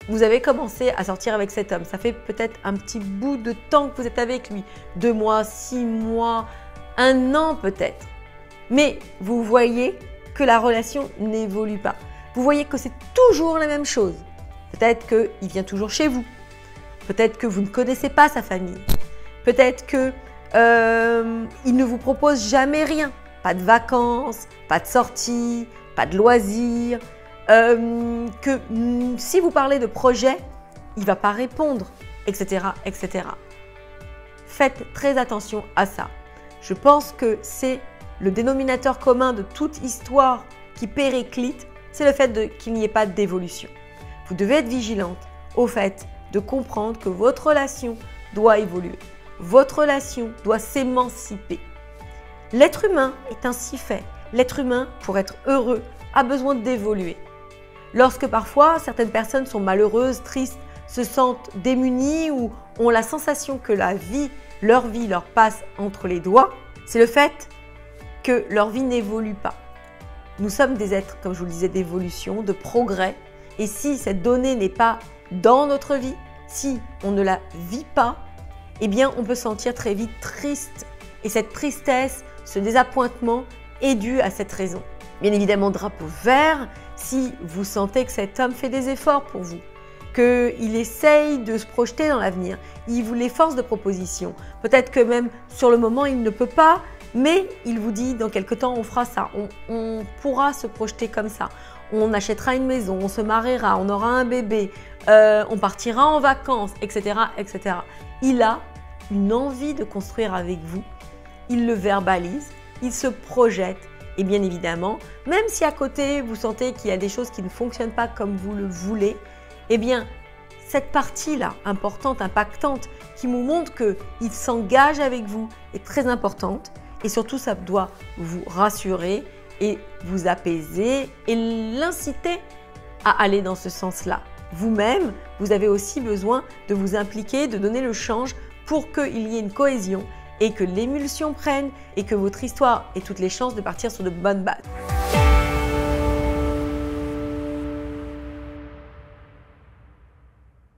vous avez commencé à sortir avec cet homme. Ça fait peut-être un petit bout de temps que vous êtes avec lui. 2 mois, 6 mois, 1 an peut-être. Mais vous voyez que la relation n'évolue pas. Vous voyez que c'est toujours la même chose. Peut-être qu'il vient toujours chez vous. Peut-être que vous ne connaissez pas sa famille. Peut-être qu'il ne vous propose jamais rien. Pas de vacances, pas de sorties, pas de loisirs. Que si vous parlez de projet, il ne va pas répondre, etc., etc. Faites très attention à ça. Je pense que c'est le dénominateur commun de toute histoire qui périclite, c'est le fait qu'il n'y ait pas d'évolution. Vous devez être vigilante au fait de comprendre que votre relation doit évoluer. Votre relation doit s'émanciper. L'être humain est ainsi fait. L'être humain, pour être heureux, a besoin d'évoluer. Lorsque parfois certaines personnes sont malheureuses, tristes, se sentent démunies ou ont la sensation que leur vie leur passe entre les doigts, c'est le fait que leur vie n'évolue pas. Nous sommes des êtres, comme je vous le disais, d'évolution, de progrès. Et si cette donnée n'est pas dans notre vie, si on ne la vit pas, eh bien on peut se sentir très vite triste. Et cette tristesse, ce désappointement est dû à cette raison. Bien évidemment, drapeau vert, si vous sentez que cet homme fait des efforts pour vous, qu'il essaye de se projeter dans l'avenir, il vous les force de proposition. Peut-être que même sur le moment, il ne peut pas, mais il vous dit dans quelque temps, on fera ça, on pourra se projeter comme ça. On achètera une maison, on se mariera, on aura un bébé, on partira en vacances, etc., etc. Il a une envie de construire avec vous, il le verbalise, il se projette. Et bien évidemment, même si à côté vous sentez qu'il y a des choses qui ne fonctionnent pas comme vous le voulez, eh bien cette partie-là, importante, impactante, qui vous montre qu'il s'engage avec vous est très importante. Et surtout, ça doit vous rassurer et vous apaiser et l'inciter à aller dans ce sens-là. Vous-même, vous avez aussi besoin de vous impliquer, de donner le change pour qu'il y ait une cohésion et que l'émulsion prenne et que votre histoire ait toutes les chances de partir sur de bonnes bases.